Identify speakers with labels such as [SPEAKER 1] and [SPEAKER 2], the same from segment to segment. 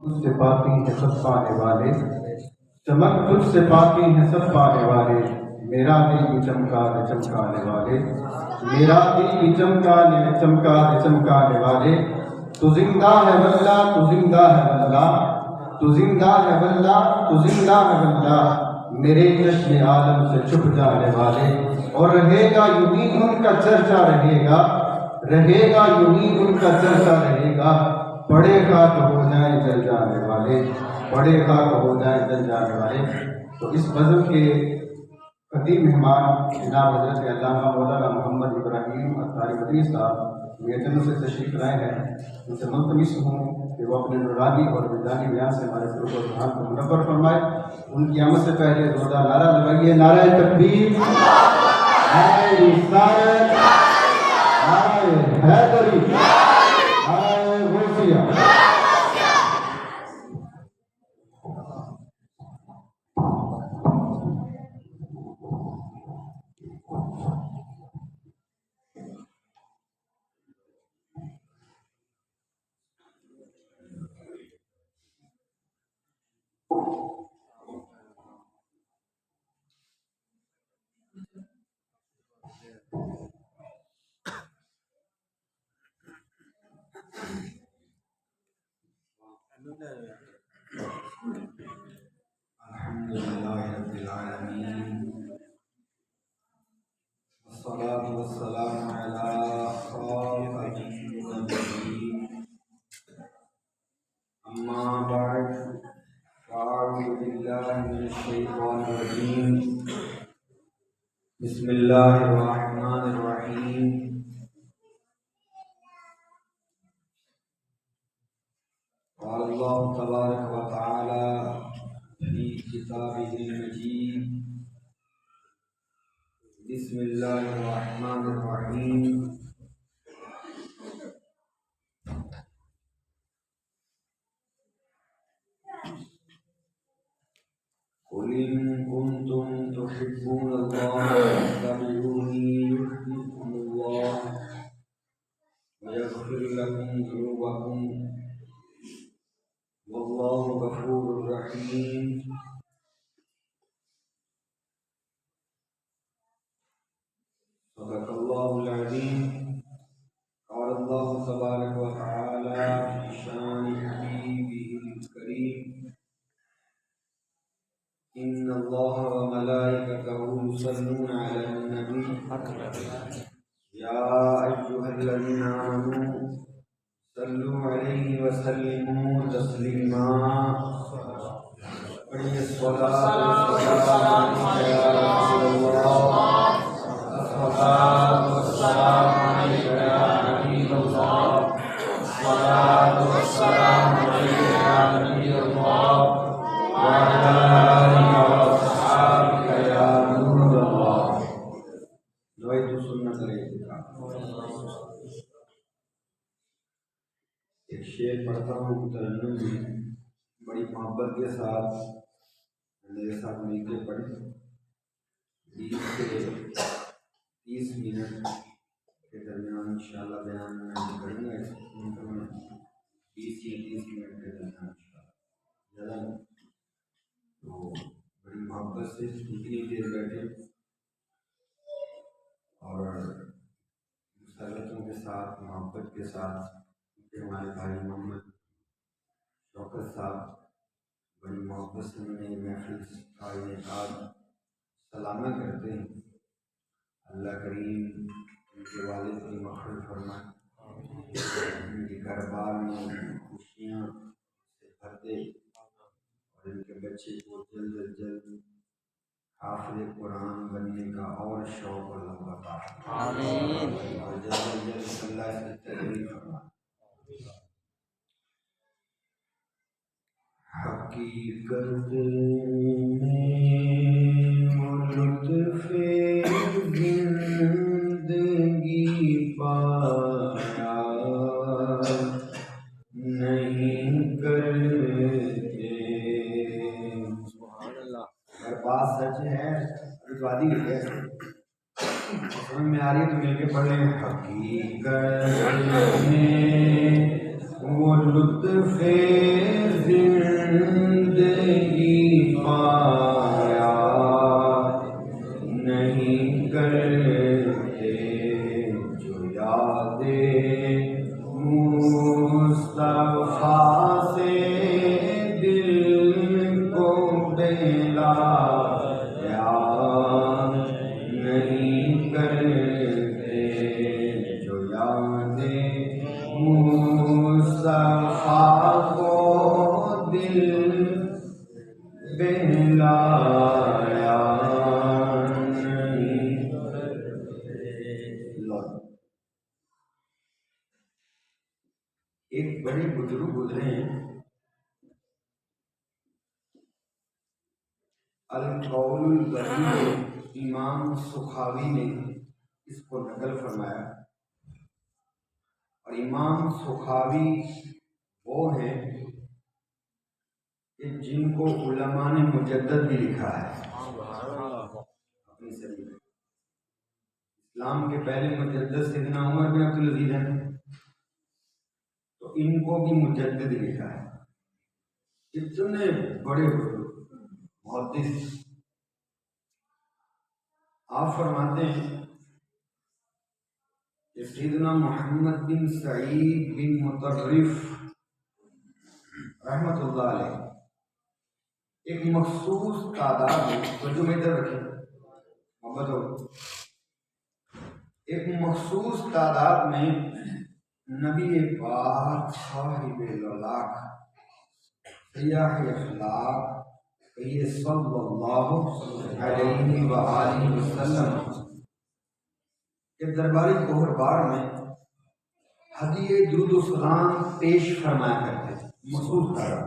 [SPEAKER 1] تجھ سے باقی ہے سب پانے والے، چمک تجھ سے باقی ہے سب پانے والے، میرا دل بھی چمکا دے چمکانے والے، میرا دل بھی چمکا دے چمکانے والے، تو زندہ ہے واللہ تو زندہ ہے واللہ، تو زندہ ہے واللہ تو زندہ ہے واللہ، میرے چشم عالم سے چھپ جانے والے، اور رہے گا یوں ہی ان کا چرچا رہے گا، رہے گا یوں ہی ان کا چرچا رہے گا، بڑے خاک ہو جائیں جل جانے والے، بڑے خاک ہو جائیں جل جانے والے۔ تو اس غزل کے قدیم مہمان جناب حضرت علامہ مولانا محمد ابراہیم اطہاری مدنی صاحب میٹن سے تشریف لائے ہیں، ان سے ملتمس ہوں کہ وہ اپنے نورانی اور وجدانی بیان سے ہمارے قلوب و اذہان کو منور فرمائے۔ ان کی آمد سے پہلے زوردار نعرہ لگائیے، نعرہ تکبیر، نعرہ رسالت، نعرہ حیدری، نعرہ غوثیہ۔ الحمدللہ رب العالمین، والصلاة والسلام علی خاتم النبیین، اما بعد فاعوذ باللہ من الشیطان الرجیم، بسم اللہ الرحمن الرحیم۔ قال اللہ تبارک و تعالی فی کتابہ المجید، بسم اللہ الرحمن الرحیم۔ قل إن كنتم تحبون الله فاتبعوني يحببكم الله ويغفر لكم ذنوبكم والله غفور رحيم۔ صدق الله العظيم۔ قال الله تبارك وتعالى في شان حبيبه الكريم، إن الله وملائكته يصلون على النبي يا أيها الذين آمنوا صلوا عليه وسلموا تسليما۔ الصلاة والسلام عليك يا رسول الله، الصلاة والسلام عليك يا حبيب الله، الصلاة والسلام عليك يا نبي الله، وعلى آلك وأصحابك يا نور الله۔ نويت سنة الاعتكاف۔ ایک شعر پڑھتا ہوں ترنم میں، بڑی محبت کے ساتھ میرے ساتھ مل کے پڑھیں۔ 20 سے 30 منٹ کے درمیان انشاءاللہ بیان میں کروں گا، اس منٹ میں 20 یا 30 منٹ کے درمیان انشاءاللہ، زیادہ نہیں۔ تو بڑی محبت سے اتنی دیر بیٹھے اور مسرتوں کے ساتھ، محبت کے ساتھ، ہمارے بھائی محمد شوکت صاحب بڑی محبت سے ہمیں محفل کا انعقاد سلامہ کرتے ہیں۔ اللہ کریم ان کے والد کی مغفرت فرمائے، ان کے گھر-بار میں خوشیاں سے بھر دے، اور ان کے بچے کو جلد از جلد حافظ قرآن بننے کا اور شوق اللہ عطا فرمائے، اور جلد از جلد اللہ سے تقریر فرمائے۔ حقیقت میں وہ لطف زندگی پایا نہیں کرتے۔ اگر بات سچ ہے، رجوادی ہے، سمجھ میں آ رہی ہے تو مل کے پڑھ لیں۔ حقیقت میں وہ لطف
[SPEAKER 2] القول البدیع امام سخاوی نے اس کو نقل فرمایا، اور امام سخاوی وہ ہیں کہ جن کو علماء نے مجدد بھی لکھا ہے اپنی صحیح میں۔ اسلام کے پہلے مجدد سیدنا عمر بن عبدالعزیز ہیں، تو ان کو بھی مجدد لکھا ہے۔ اتنے بڑے محدث، آپ فرماتے ہیں کہ سیدنا محمد بن سعید بن مطرف رحمۃ اللہ علیہ ایک مخصوص تعداد میں، توجہ میں ادھر رکھیں محبت ہو، ایک مخصوص تعداد میں نبی پاک صاحب الاولاق سیاح اخلاق صلی اللہ علیہ وآلہ وسلم کے درباری گوہربار میں ہدیہ درود و سلام پیش فرمایا کرتے تھے، مخصوص تعداد۔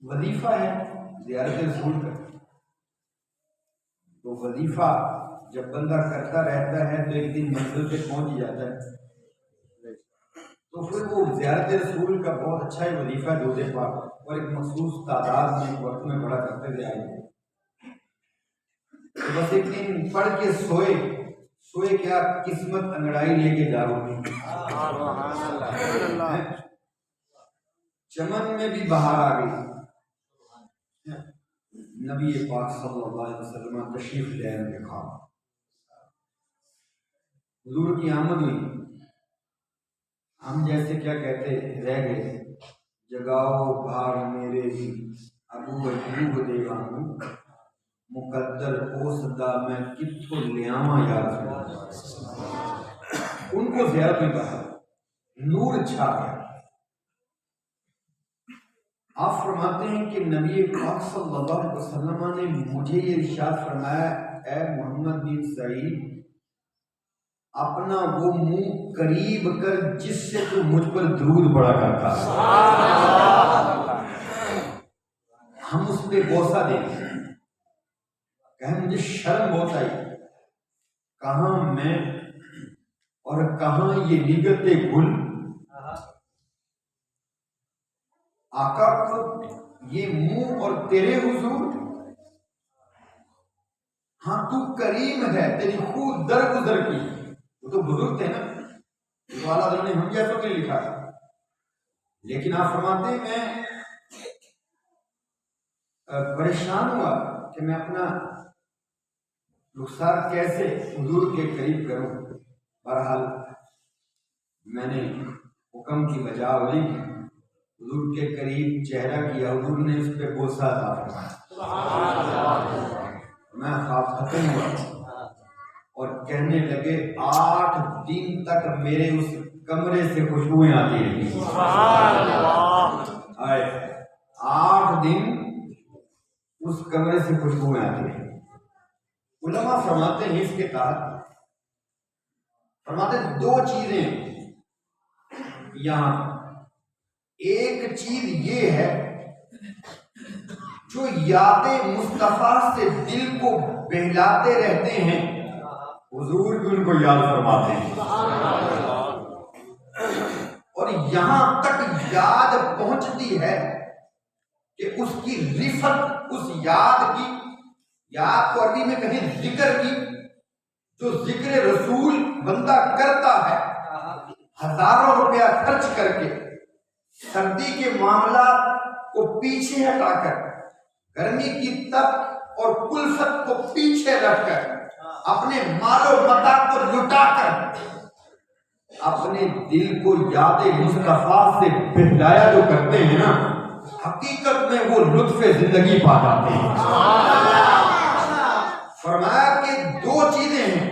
[SPEAKER 2] وظیفہ ہے زیارت رسول کا، تو وظیفہ جب بندہ کرتا رہتا ہے تو ایک دن منزل پہ پہنچ جاتا ہے، تو پھر وہ زیارت رسول کا بہت اچھا ہی وظیفہ درود پاک، اور ایک مخصوص تعداد میں ایک وقت میں بڑا کرتے تھے آئے، تو بس ایک دن پڑھ کے سوئے کیا قسمت انگڑائی لے کے جا رہی، چمن میں بھی بہار آ گئی، نبی پاک صلی اللہ علیہ وسلم تشریف لے آئے دیکھا، حضور کی آمد ہوئی، ہم جیسے کیا کہتے رہ گئے، جگاؤ بھار میرے بھی ابو ایوب دیوانو، مقدر کو صدا میں کتھو لیاما یاد ہے، ان کو زیارت ہوئی باہر، نور چھا گیا۔ آپ فرماتے ہیں کہ نبی پاک صلی اللہ علیہ وسلم نے مجھے یہ ارشاد فرمایا، اے محمد بن سعید، اپنا وہ منہ قریب کر جس سے تو مجھ پر درود پڑا کرتا ہے، ہم اس پہ بوسہ دیں گے۔ کہ مجھے شرم بہت آئی، کہاں میں اور کہاں یہ نگہتے گل، آقا کو یہ منہ اور تیرے حضور، ہاں تو کریم ہے، تیری خود درگزر کی، وہ تو بزرگ تھے نا، تو اعلیٰ حضرت نے ہم جیسوں کے لکھا، لیکن آپ فرماتے ہیں میں پریشان ہوا کہ میں اپنا رخسار کیسے حضور کے قریب کروں۔ بہرحال میں نے حکم کی بجاوری کی، حضور کے قریب چہرہ کیا، حضور نے اس پہ بوسہ عطا فرمایا، میں خواب ختم ہوا اور کہنے لگے 8 دن تک میرے اس کمرے سے خوشبوئیں آتی رہی، 8 دن اس کمرے سے خوشبوئیں آتی رہی۔ علماء فرماتے ہیں اس کے تحت، فرماتے ہیں 2 چیزیں یہاں، ایک چیز یہ ہے جو یاد مصطفیٰ سے دل کو بہلاتے رہتے ہیں، حضور بھی ان کو یاد فرماتے ہیں، اور یہاں تک یاد پہنچتی ہے کہ اس کی رفت، اس یاد کی، یاد کو عربی میں کہیں ذکر کی، جو ذکر رسول بندہ کرتا ہے ہزاروں روپیہ خرچ کر کے، سردی کے معاملات کو پیچھے ہٹا کر، گرمی کی تپ اور کلفت کو پیچھے رکھ کر، اپنے مال و متاع کو لٹا کر اپنے دل کو یاد مصطفیٰ سے بہلایا جو کرتے ہیں نا، حقیقت میں وہ لطف زندگی پا جاتے ہیں۔ فرمایا کہ 2 چیزیں ہیں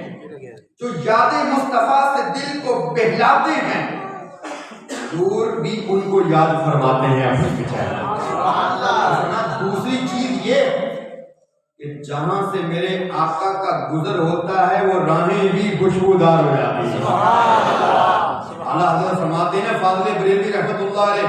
[SPEAKER 2] جو یاد مصطفیٰ سے دل کو بہلاتے ہیں، حضور بھی ان کو یاد فرماتے ہیں اپنے پیچھے۔ دوسری چیز یہ کہ جہاں سے میرے آقا کا گزر ہوتا ہے وہ راہیں بھی خوشبودار ہو جاتی ہیں۔ اعلیٰ حضرت فرماتے ہیں فاضل بریلوی رحمۃ اللہ علیہ،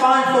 [SPEAKER 2] 500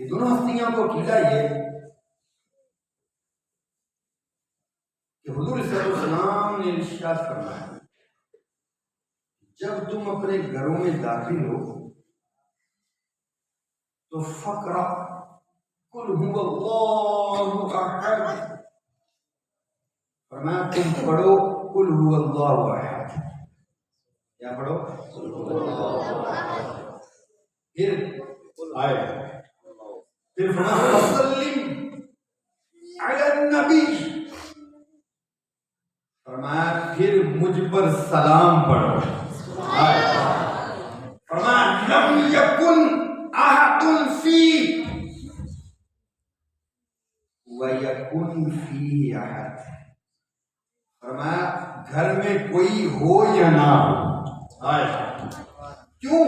[SPEAKER 2] یہ دونوں ہستیاں کو عقیدہ یہ کہ حضور صلی اللہ علیہ وسلم نے ارشاد فرمایا جب تم اپنے گھروں میں داخل ہو تو فقرا قل هو اللہ احد، فرمایا تم پڑھو قل هو اللہ احد، کیا پڑھو؟ پھر فرمایا وسلم علی النبی، فرمایا پھر مجھ پر سلام پڑھو، فرمایا لم یکن احد فی ویکن فی احد، فرمایا گھر میں کوئی ہو یا نہ ہو، کیوں؟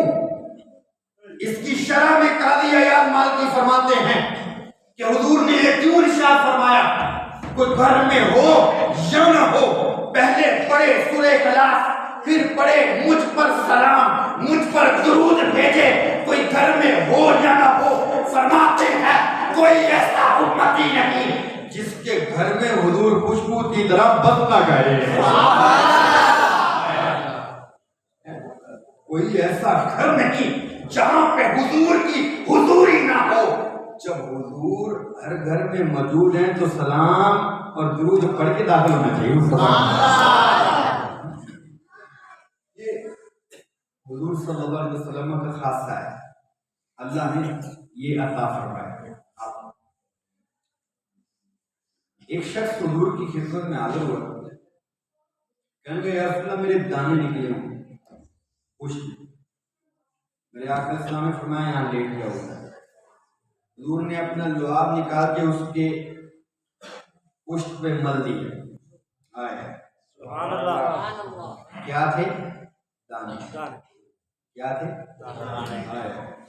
[SPEAKER 2] اس کی شرح میں قاضی عیاض مالکی فرماتے ہیں کہ حضور نے یہ کیوں ارشاد فرمایا کوئی گھر میں ہو یا نہ ہو، پہلے پڑھے سورہ اخلاص، پھر پڑھے مجھ پر سلام، مجھ پر درود بھیجے، کوئی گھر میں ہو یا نہ ہو، فرماتے ہیں کوئی ایسا امتی نہیں جس کے گھر میں حضور خوشبو کی طرح بد نہ کرے، کوئی ایسا گھر نہیں جہاں پہ حضور کی حضوری نہ ہو۔ جب حضور ہر گھر میں موجود ہیں تو سلام اور درود پڑھ کے داخل ہونا چاہیے۔ یہ حضور صلی اللہ علیہ وسلم کا خاصہ ہے، اللہ نے یہ عطا فرمایا۔ ایک شخص حضور کی خدمت میں حاضر ہوا، کہنے لگا یا رسول اللہ میرے دانے نکلے ہوں پشت، میرے آقا علیہ السلام نے فرمایا یہاں لیٹ گیا ہوتا ہے۔ حضور نے اپنا لعاب نکال کے اس کے پشت پہ مل دیا، سبحان اللہ، کیا تھے؟ دانے، کیا تھے؟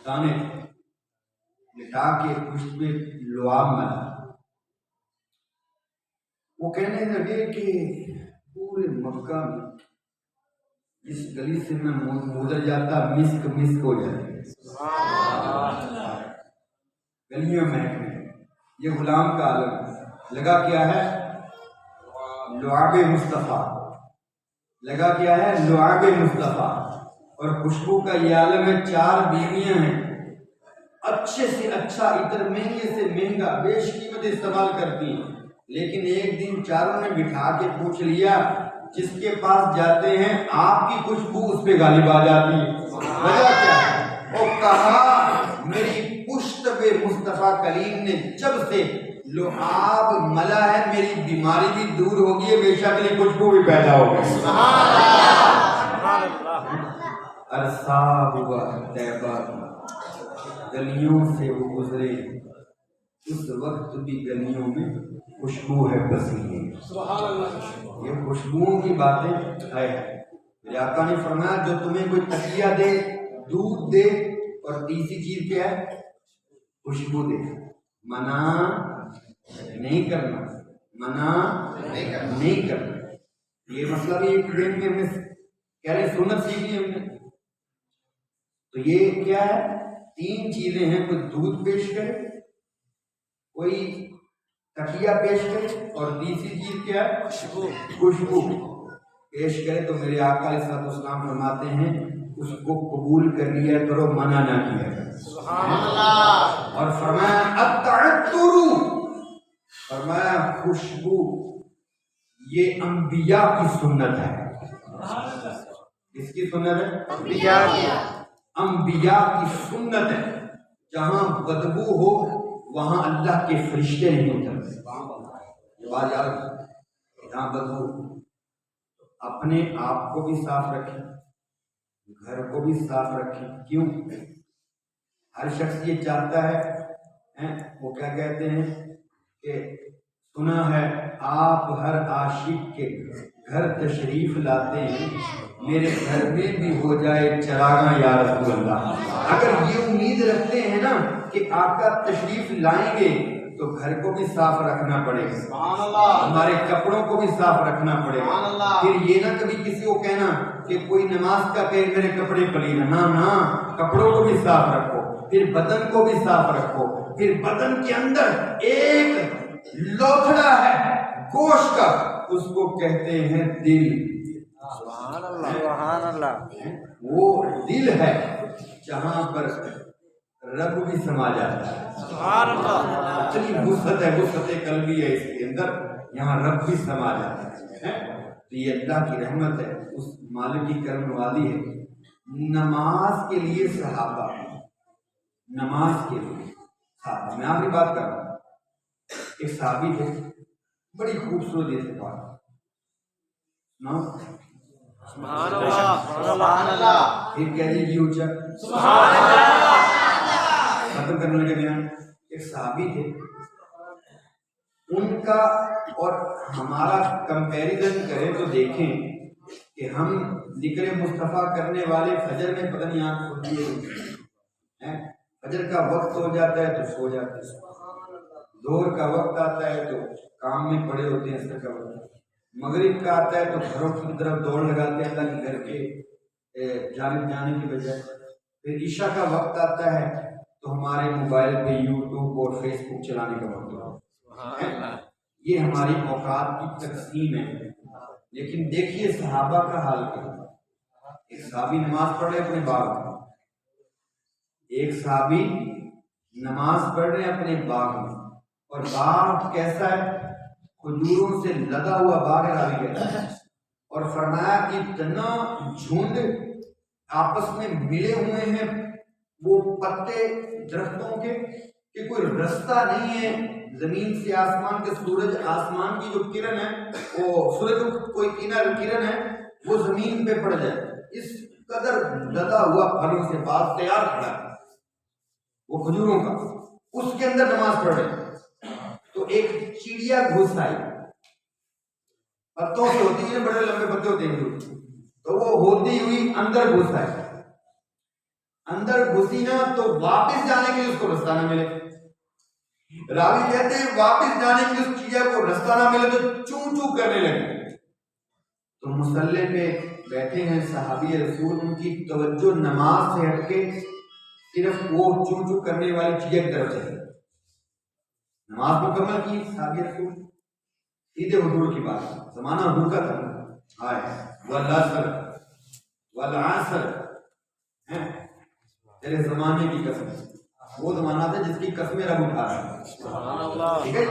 [SPEAKER 2] دانے لٹا کے پشت پہ لعاب ملا۔ وہ کہنے لگے کہ پورے مکہ میں اس گلی سے میں گزر جاتا مسک مسک ہو جاتی، گلیوں میں یہ غلام کا عالم لگا کیا ہے لعاب مصطفیٰ، لگا کیا ہے لعاب مصطفیٰ، اور خوشبو کا یہ عالم ہے، 4 بیویاں ہیں، اچھے سے اچھا عطر مہنگے سے مہنگا بیش قیمت استعمال کرتی ہیں، لیکن ایک دن چاروں نے بٹھا کے پوچھ لیا جس کے پاس جاتے ہیں آپ کی خوشبو اس پہ غالب آ جاتی ہے، وجہ کیا ہے؟ وہ کہا میری پشت پہ مصطفیٰ کریم نے جب سے لعاب ملا ہے میری بیماری بھی دور ہوگی ہے، بے شک یہ خوشبو بھی پیدا ہوگی۔ عرصہ ہوا طیبہ، گلیوں سے وہ گزرے، اس وقت بھی گلیوں میں خوشبو ہے پسینے۔ یہ خوشبوؤں کی باتیں ہے۔ میرے آقا نے فرمایا جو تمہیں کوئی تکیہ دے، دودھ دے، اور تیسری چیز کیا ہے؟ خوشبو دے، منع نہیں کرنا، منع نہیں کرنا۔ یہ مسئلہ بھی ایک دن میں ہمیں کہہ رہے سنت سیکھی ہم نے، تو یہ کیا ہے؟ 3 چیزیں ہیں، کوئی دودھ پیش کرے، کوئی تکیہ پیش کرے، اور تیسری چیز کیا ہے؟ خوشبو پیش کرے۔ تو میرے آقا علیہ السلام فرماتے ہیں اس کو قبول کر لیا کرو، منع نہ کیا کرو، سبحان اللہ۔ اور فرمایا التعطر، فرمایا خوشبو یہ انبیاء کی سنت ہے۔ کس کی سنت ہے؟ انبیاء کی سنت ہے۔ جہاں بدبو ہو وہاں اللہ کے فرشتے نہیں اترتے۔ یہ بات یاد رکھیں، جہاں بدبو اپنے آپ کو بھی صاف رکھیں، گھر کو بھی صاف رکھیں۔ کیوں؟ ہر شخص یہ چاہتا ہے، وہ کیا کہتے ہیں کہ سنا ہے آپ ہر عاشق کے گھر تشریف لاتے ہیں، میرے گھر میں بھی ہو جائے چراغاں یا رسول اللہ۔ اگر یہ امید رکھتے ہیں نا کہ آقا تشریف لائیں گے تو گھر کو بھی صاف رکھنا پڑے گا، ہمارے کپڑوں کو بھی صاف رکھنا پڑے گا۔ پھر یہ نہ کبھی کسی کو کہنا کہ کوئی نماز کا کہے میرے کپڑے پلید، نہ کپڑوں کو بھی صاف رکھو۔ پھر بدن کو بھی صاف رکھو، پھر بدن کے اندر ایک لوتھڑا ہے گوشت کا، اس کو کہتے ہیں دل۔
[SPEAKER 3] سبحان اللہ، سبحان اللہ۔
[SPEAKER 2] وہ دل ہے جہاں پر رب بھی سما جاتا ہے،
[SPEAKER 3] سبحان اللہ۔
[SPEAKER 2] اتنی وسعت ہے، وسعت قلبی ہے اس کے اندر، یہاں رب بھی سما جاتا ہے۔ تو یہ اللہ کی رحمت ہے، اس مالک کی کرم والی ہے۔ نماز کے لیے صحابہ، نماز کے لیے صحابہ، میں آخری بات کر رہا ہوں۔ ایک صحابی تھے، بڑی خوبصورت یہ بات نا،
[SPEAKER 3] سبحان اللہ، سبحان اللہ۔
[SPEAKER 2] پھر کہہ دیجیے اونچا
[SPEAKER 3] سبحان اللہ۔
[SPEAKER 2] ختم کرنے لگے بیان۔ ایک صحابی تھے، ان کا اور ہمارا کمپیریزن کریں تو دیکھیں کہ ہم ذکر مصطفیٰ کرنے والے فجر میں پتہ نہیں آنکھ کھلتی ہے، فجر کا وقت ہو جاتا ہے تو سو جاتے ہیں، ظہر کا وقت آتا ہے تو کام میں پڑے ہوتے ہیں، عصر کا وقت، مغرب کا آتا ہے تو گھروں کی طرف دوڑ لگاتے ہیں اللہ کے گھر کے جانب جانے کی بجائے، پھر عشاء کا وقت آتا ہے تو ہمارے موبائل پہ یوٹیوب اور فیس بک چلانے کا وقت ہوتا ہے۔ یہ ہماری اوقات کی تقسیم ہے، لیکن دیکھیے صحابہ کا حال کیا۔ ایک صحابی نماز پڑھ رہے اپنے باغ میں، ایک صحابی نماز پڑھ رہے اپنے باغ میں، اور باغ کیسا ہے؟ کھجوروں سے لدا ہوا باغ ہے، راوی کہتا ہے، اور فرمایا کہ اتنا جھنڈ آپس میں ملے ہوئے ہیں وہ پتے درختوں کے کہ کوئی رستہ نہیں ہے زمین سے آسمان کے، سورج آسمان کی جو کرن ہے، وہ سورج کوئی کرن ہے وہ زمین پہ پڑ جائے، اس قدر لدا ہوا پھلوں سے باغ تیار کھڑا ہے وہ کھجوروں کا، اس کے اندر نماز پڑھ رہے تو ایک چڑیا گھس آئی، پتوں سے ہوتی ہیں بڑے لمبے پتے ہوتے ہیں، تو وہ ہوتی ہوئی اندر گھس آئی، اندر گھسی نا تو واپس جانے کے لیے اس کو رستہ نہ ملے، راوی کہتے ہیں واپس جانے کے لیے اس چڑیا کو رستہ نہ ملے تو چوں چوں کرنے لگے، تو مصلی پہ بیٹھے ہیں صحابی رسول، ان کی توجہ نماز سے ہٹ کے صرف وہ چوں چوں کرنے والی چڑیا کی طرف چلی، نماز مکمل کی صحابی رسول، سیدھے حضور کی بات، زمانہ حضور کا تھا، آئے والعصر والعصر، تیرے زمانے کی قسم، وہ زمانہ تھا جس کی قسمیں رب اٹھا رہا ہے، ٹھیک ہے؟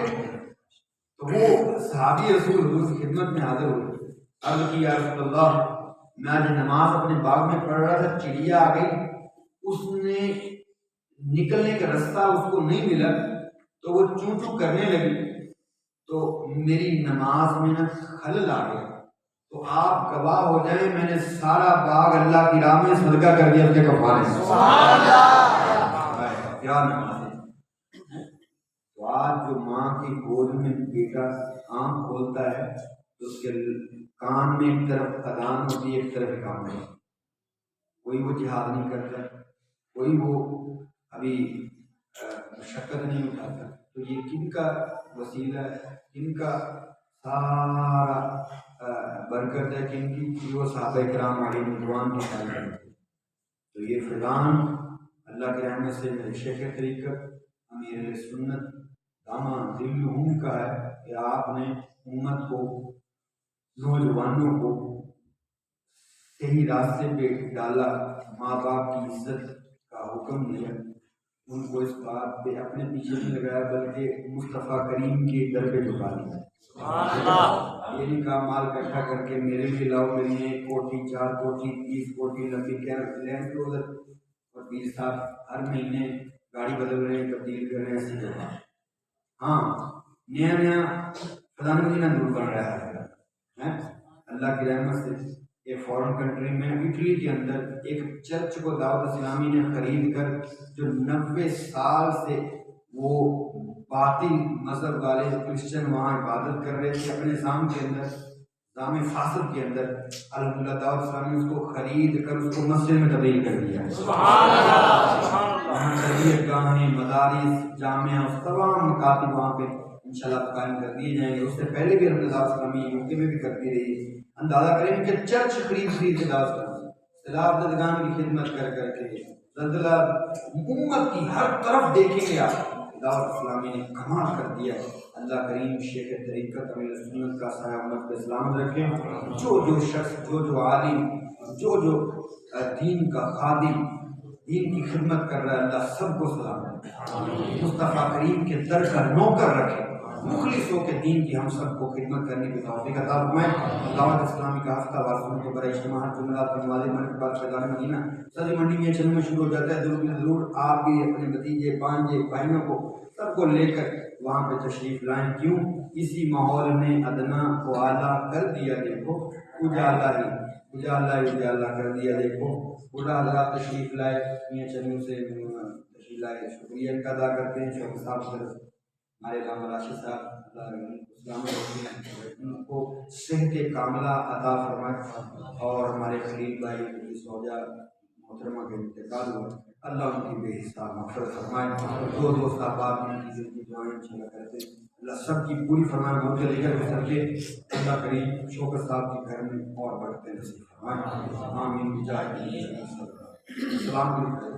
[SPEAKER 2] تو وہ صحابی رسول حضور کی خدمت میں حاضر ہوئے، عرض کی یا رسول اللہ، میں آج نماز اپنے باغ میں پڑھ رہا تھا، چڑیا آ گئی، اس نے نکلنے کا رستہ اس کو نہیں ملا تو وہ چوں چوں کرنے لگی، تو میری نماز میں نہ خلل آ گیا، تو آپ گواہ ہو جائیں میں نے سارا باغ اللہ کی راہ میں صدقہ کر دیا اس کے کفارے سے۔ سبحان اللہ، کیا نماز ہے۔ تو آج جو ماں کی گود میں بیٹا آنکھ کھولتا ہے تو اس کے کان میں ایک طرف اذان ہوتی ہے ایک طرف اقامت ہوتی ہے، کوئی وہ جہاد نہیں کرتا، کوئی وہ ابھی مشقت نہیں اٹھاتا، تو یہ کن کا وسیلہ ہے، کن کا سارا برکت ہے، کن کی وہ صحابہ کرام علیہ رضوان کی تعلیم ہے۔ تو یہ فیضان اللہ کے رحمت سے میرے شیخ طریقت امیر سنت دامہ ذلہم کا ہے کہ آپ نے امت کو، نوجوانوں کو صحیح راستے پہ ڈالا، ماں باپ کی عزت کا حکم دیا، ان کو اس بات پہ اپنے پیچھے نہیں لگایا بلکہ مصطفیٰ کریم کے در پہ جھکا دیا۔ یہ نہیں کہا مال اکٹھا کر کے میرے لیے لاؤ، میرے لیے 1 کوٹی 4 کوٹی 30 کوٹی لمبی لینڈ کلوزر اور 20 سال ہر مہینے گاڑی بدل رہے ہیں، تبدیل کر رہے ہیں، ایسی جگہ۔ ہاں نیا نیا فلاں مدینہ دور بن رہا ہے اللہ کی رحمت سے۔ ایک فورن کنٹری میں اٹلی کے اندر ایک چرچ کو دعوت اسلامی نے خرید کر، جو 90 سال سے وہ باطل مذہب والے کرسچن وہاں عبادت کر رہے تھے اپنے نظام کے اندر، نظام فاسد کے اندر، الحمدللہ دعوت اسلامی نے اس کو خرید کر اس کو مسجد میں تبدیل کر دیا ہے۔ سبحان اللہ، وہاں تربیت گاہیں، مدارس، جامعہ، تمام مکاتب وہاں پہ انشاءاللہ قائم کر دیے جائیں گے۔ اس سے پہلے بھی ہم دعوت اسلامی یوکے میں بھی کرتی رہی، اندازہ کریں کہ چرچ خرید کے دعوت اسلامی سیلاب زدگان کی خدمت کر کر کے زلزلہ امت کی ہر طرف دیکھیں گے آپ، دعوت اسلامی نے کمال کر دیا ہے۔ اللہ کریم شیخ طریقت اہل سنت کا سایہ امت پہ سلامت رکھیں۔ جو شخص، جو عالم، جو دین کا خادم، دین کی خدمت کر رہا ہے، اللہ سب کو سلامت رکھے، مصطفیٰ کریم کے در کا نوکر رکھے، مخلص ہو کے دین کی ہم سب کو خدمت کرنے کی توفیق عطا فرمائے۔ دعوت اسلامی کا ہفتہ وار سن کے برائے اجتماع جمعرات نماز من کے بعد فیضان مدینہ صدر منڈی میں چلنے میں شروع ہو جاتا ہے۔ ضرور آپ بھی اپنے بھتیجے، بھانجے، بھائیوں کو سب کو لے کر وہاں پہ تشریف لائیں۔ کیوں؟ اسی ماحول نے ادنا کو اعلیٰ کر دیا، دیکھو اجالا کر دیا، دیکھو بوڑھا حضرات تشریف لائے، میاں چنوں سے تشریف لائے، شکریہ ان کا ادا کرتے ہیں۔ شوق صاحب سے ہمارے علامہ راشد صاحب ان کو صحت کاملہ عطا فرمائے، اور ہمارے خلیل بھائی کی سوجا محترمہ کے انتقال ہوا، اللہ ان کی بے حساب مغفرت فرمائے۔ دو دوست احباب ان کی زندگی دعائیں انشاءاللہ کرتے ہیں، اللہ سب کی پوری فرمائے، مجھے لے کر گزر کے اللہ کریم شوکت صاحب کے گھر میں اور برکتیں نصیب فرمائے، آمین بجاہ السلام علیکم۔